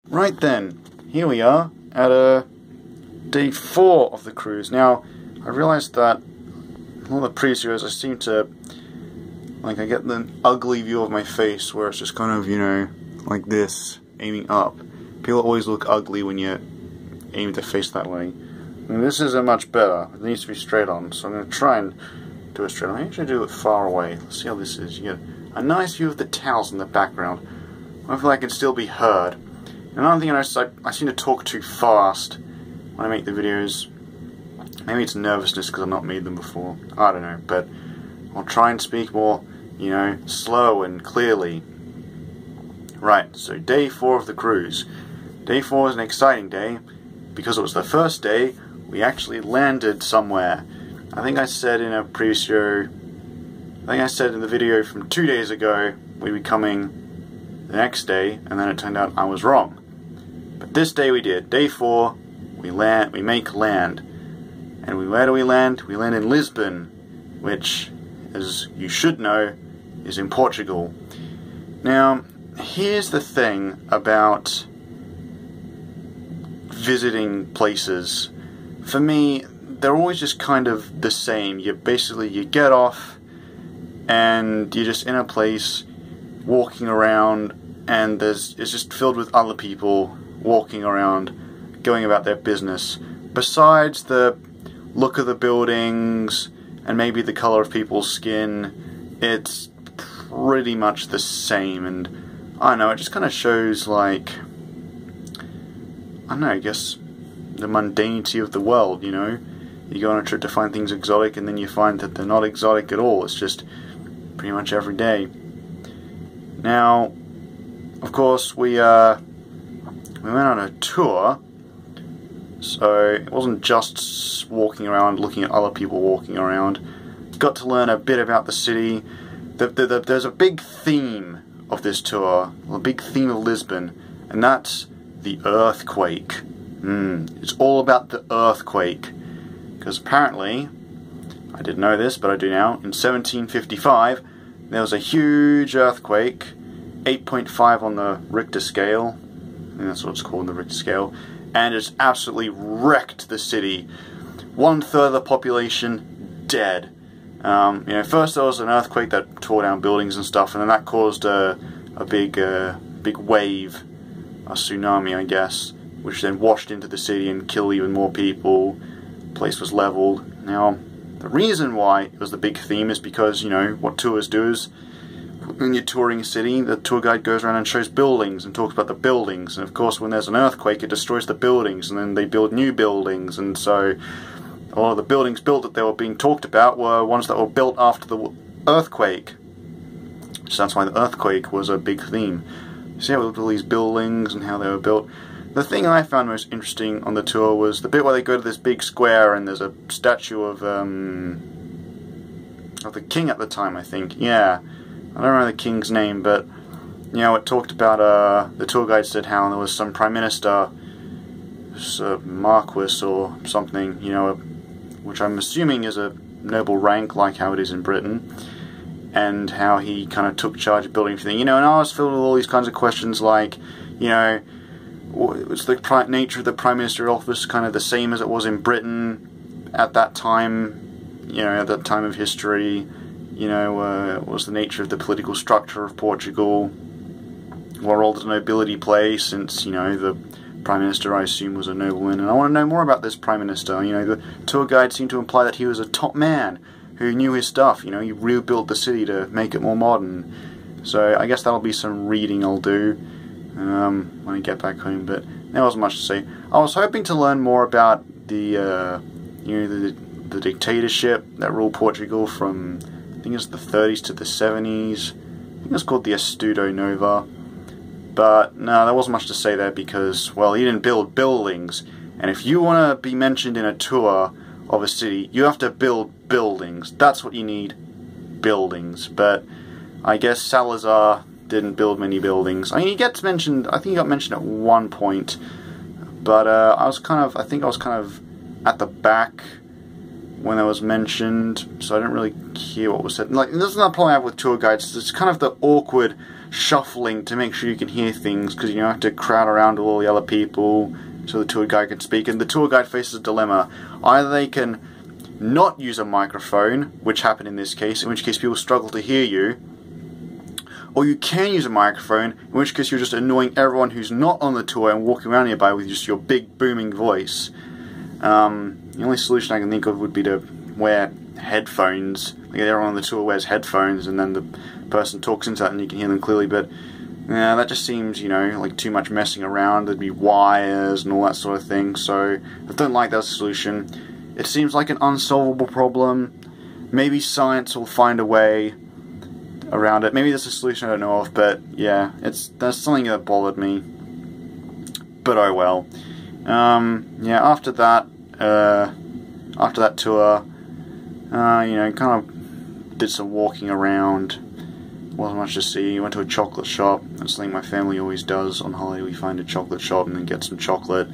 Right then, here we are at day 4 of the cruise. Now, I realized that all the previous years I seem to, I get the ugly view of my face where it's just kind of, like this, aiming up. People always look ugly when you aim their face that way. And this isn't much better. It needs to be straight on, so I'm going to try and do it straight on. I actually do it far away. Let's see how this is. You get a nice view of the towels in the background. Hopefully I can still be heard. Another thing I noticed, I seem to talk too fast when I make the videos. Maybe it's nervousness because I've not made them before. I don't know, but I'll try and speak more, slow and clearly. Right, so day 4 of the cruise. Day 4 is an exciting day because it was the first day we actually landed somewhere. I think I said in a previous video, I said in the video from 2 days ago we'd be coming the next day, and then it turned out I was wrong. But this day we did. Day 4, we make land. And where do we land? We land in Lisbon, which, as you should know, is in Portugal. Now, here's the thing about visiting places. For me, they're always just kind of the same. You get off, and you're just in a place, walking around, and it's just filled with other people walking around, going about their business. Besides the look of the buildings and maybe the color of people's skin, it's pretty much the same. And I don't know, it just kind of shows, I don't know, I guess the mundanity of the world. You go on a trip to find things exotic, and then you find that they're not exotic at all. It's just pretty much every day. Now, of course, we went on a tour, so it wasn't just walking around looking at other people walking around. Got to learn a bit about the city. There's a big theme of this tour, a big theme of Lisbon, and that's the earthquake. It's all about the earthquake, because apparently, I didn't know this, but I do now, in 1755, there was a huge earthquake, 8.5 on the Richter scale. I think that's what it's called on the Richter scale, and it's absolutely wrecked the city. 1/3 of the population dead. First there was an earthquake that tore down buildings and stuff, and then that caused a big wave, a tsunami, I guess, which then washed into the city and killed even more people. The place was leveled. Now, the reason why it was the big theme is because, what tours do is, when you're touring a city, the tour guide goes around and shows buildings and talks about the buildings. And of course, when there's an earthquake, it destroys the buildings, and then they build new buildings. And so, a lot of the buildings built that they were being talked about were ones that were built after the earthquake. So that's why the earthquake was a big theme. See how we looked at all these buildings and how they were built. The thing I found most interesting on the tour was the bit where they go to this big square and there's a statue of the king at the time, I think. Yeah. I don't remember the king's name, but it talked about, the tour guide said how there was some prime minister, marquis or something, which I'm assuming is a noble rank like how it is in Britain, and how he kind of took charge of building everything, and I was filled with all these kinds of questions like, was the nature of the prime minister office kind of the same as it was in Britain at that time, at that time of history? What was the nature of the political structure of Portugal? What role does nobility play, since, the Prime Minister, I assume, was a nobleman? And I want to know more about this Prime Minister. The tour guide seemed to imply that he was a top man who knew his stuff. He rebuilt the city to make it more modern. So I guess that'll be some reading I'll do when I get back home, but there wasn't much to say. I was hoping to learn more about the dictatorship that ruled Portugal from, I think it's the 30s to the 70s. I think it's called the Estado Nova. But no, there wasn't much to say there because, well, he didn't build buildings. And if you want to be mentioned in a tour of a city, you have to build buildings. That's what you need, buildings. But I guess Salazar didn't build many buildings. I mean, he gets mentioned, I think he got mentioned at one point. But I think I was kind of at the back when it was mentioned, so I didn't really hear what was said. This is another problem I have with tour guides. It's kind of the awkward shuffling to make sure you can hear things, because you have to crowd around all the other people so the tour guide can speak. And the tour guide faces a dilemma. Either they can not use a microphone, which happened in this case, in which case people struggle to hear you, or you can use a microphone, in which case you're just annoying everyone who's not on the tour and walking around nearby with just your big booming voice. The only solution I can think of would be to wear headphones. Like everyone on the tour wears headphones, and then the person talks into that and you can hear them clearly, but yeah, that just seems, you know, like too much messing around. There'd be wires and all that sort of thing, so I don't like that solution. It seems like an unsolvable problem. Maybe science will find a way around it. Maybe there's a solution I don't know of, but yeah, that's something that bothered me. But oh well. Yeah, after that tour, you know, kind of did some walking around. Wasn't much to see. Went to a chocolate shop. That's something my family always does on holiday. We find a chocolate shop and then get some chocolate.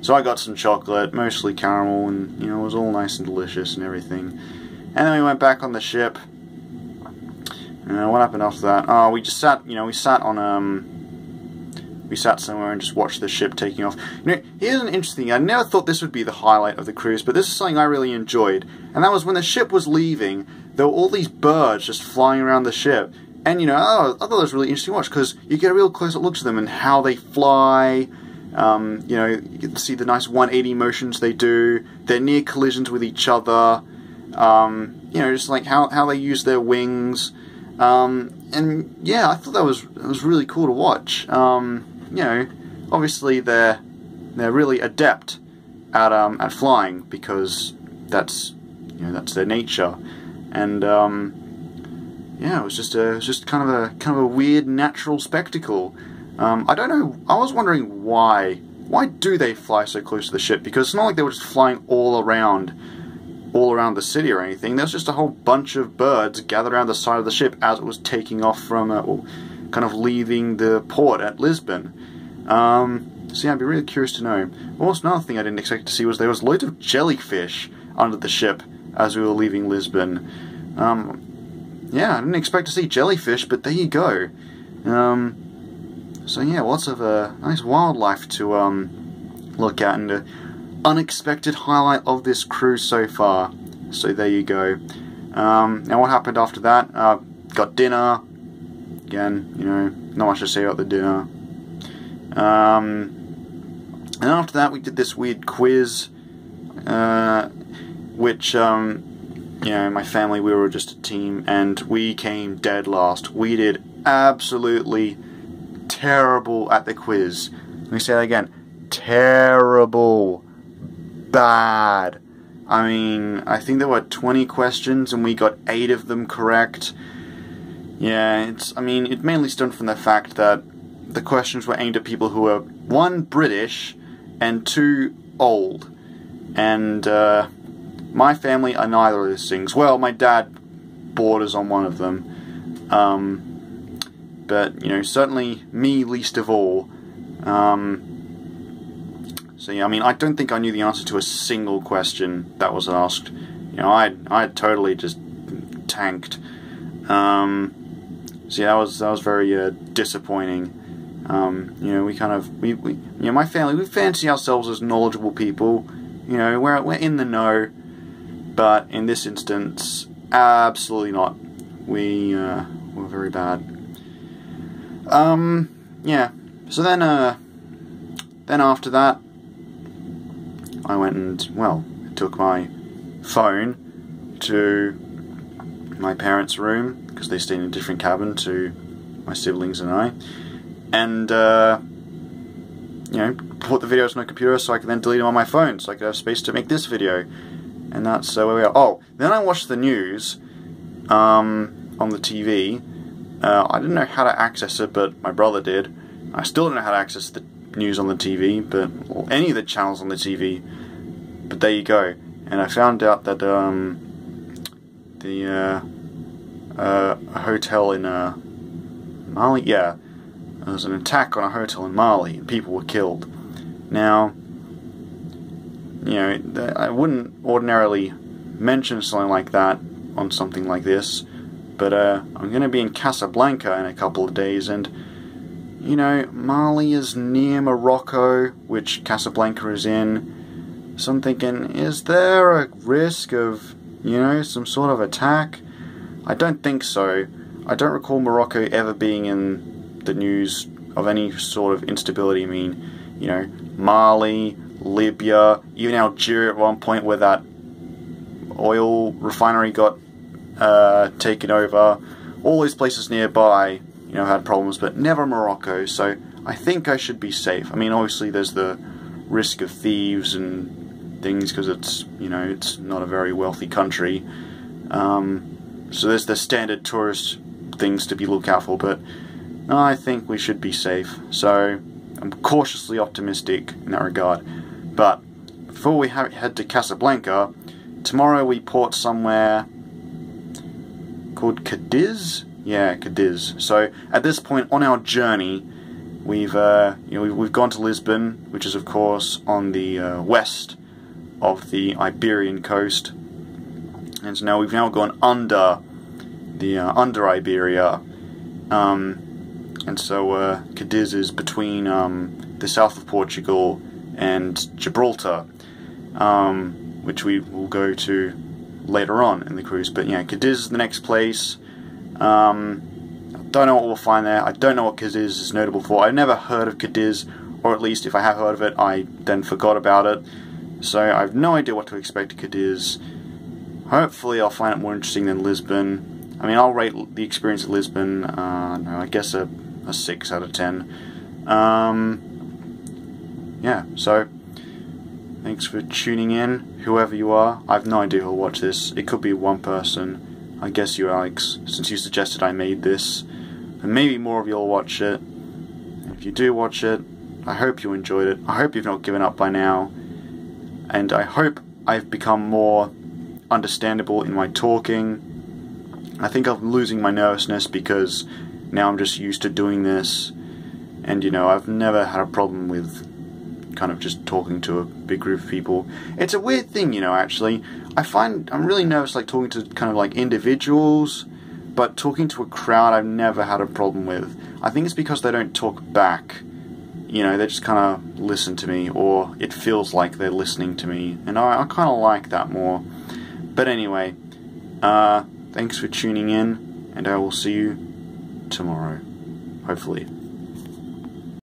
So I got some chocolate, mostly caramel, and you know, it was all nice and delicious and everything. And then we went back on the ship. What happened after that? Oh, we just sat. You know, we sat somewhere and just watched the ship taking off. You know, here's an interesting thing. I never thought this would be the highlight of the cruise, but this is something I really enjoyed. And that was when the ship was leaving, there were all these birds just flying around the ship. And, you know, I thought it was really interesting to watch, because you get a real close-up look to them and how they fly. You know, you get to see the nice 180 motions they do. They're near collisions with each other. You know, just like how they use their wings. And yeah, I thought that was really cool to watch. You know, obviously they're really adept at flying, because that's, you know, that's their nature. And yeah, it was just kind of a weird natural spectacle. I don't know. I was wondering why do they fly so close to the ship? Because it's not like they were just flying all around the city or anything. There's just a whole bunch of birds gathered around the side of the ship as it was taking off from, kind of leaving the port at Lisbon. So yeah, I'd be really curious to know. Also, another thing I didn't expect to see was there was loads of jellyfish under the ship as we were leaving Lisbon. Yeah, I didn't expect to see jellyfish, but there you go. So yeah, lots of nice wildlife to look at, and an unexpected highlight of this cruise so far. So there you go. Now what happened after that? Got dinner. Again, you know, not much to say about the dinner. And after that we did this weird quiz, which, you know, my family, we were just a team, and we came dead last. We did absolutely terrible at the quiz. Let me say that again. Terrible. Bad. I mean, I think there were 20 questions and we got 8 of them correct. Yeah, I mean, it mainly stemmed from the fact that the questions were aimed at people who were, 1, British, and 2, old. And, my family are neither of those things. Well, my dad borders on one of them. But, you know, certainly me least of all. So yeah, I mean, I don't think I knew the answer to a single question that was asked. You know, I totally just tanked. So yeah, that was very disappointing. You know, you know, my family, we fancy ourselves as knowledgeable people. You know, we're in the know. But in this instance, absolutely not. We're very bad. Yeah. So then after that, I went and, well, took my phone to my parents' room, because they stayed in a different cabin to my siblings and I, and you know, put the videos on my computer so I could then delete them on my phone, so I could have space to make this video. And that's where we are. Oh, then I watched the news on the TV. I didn't know how to access it, but my brother did. I still don't know how to access the news on the TV, or any of the channels on the TV. But there you go. And I found out that a hotel in Mali, yeah, there was an attack on a hotel in Mali, and people were killed. Now, you know, I wouldn't ordinarily mention something like that on something like this, But I'm going to be in Casablanca in a couple of days, and you know, Mali is near Morocco, which Casablanca is in. So I'm thinking, is there a risk of, you know, some sort of attack? I don't think so. I don't recall Morocco ever being in the news of any sort of instability. I mean, you know, Mali, Libya, even Algeria at one point where that oil refinery got taken over. All those places nearby, you know, had problems, but never Morocco, so I think I should be safe. I mean, obviously there's the risk of thieves and things, because it's, you know, it's not a very wealthy country. So there's the standard tourist things to be looked out for, but I think we should be safe. So I'm cautiously optimistic in that regard. But before we head to Casablanca, tomorrow we port somewhere called Cadiz. Yeah, Cadiz. So at this point on our journey, we've gone to Lisbon, which is of course on the west of the Iberian coast, and so now we've gone under the under Iberia, and so Cadiz is between the south of Portugal and Gibraltar, which we will go to later on in the cruise. But yeah, Cadiz is the next place. I don't know what we'll find there. I don't know what Cadiz is notable for. I've never heard of Cadiz, or at least if I have heard of it, I then forgot about it. So I have no idea what to expect at Cadiz. Hopefully I'll find it more interesting than Lisbon. I mean, I'll rate the experience at Lisbon, no, I guess a 6 out of 10. Yeah, so thanks for tuning in, whoever you are. I have no idea who'll watch this. It could be one person. I guess you, Alex, since you suggested I made this. And maybe more of you will watch it. If you do watch it, I hope you enjoyed it. I hope you've not given up by now. And I hope I've become more understandable in my talking. I think I'm losing my nervousness because now I'm just used to doing this. And, you know, I've never had a problem with kind of just talking to a big group of people. It's a weird thing, you know, actually. I find I'm really nervous, like, talking to kind of like individuals, but talking to a crowd I've never had a problem with. I think it's because they don't talk back. You know, they just kind of listen to me, or it feels like they're listening to me, and I kind of like that more. But anyway, thanks for tuning in, and I will see you tomorrow, hopefully.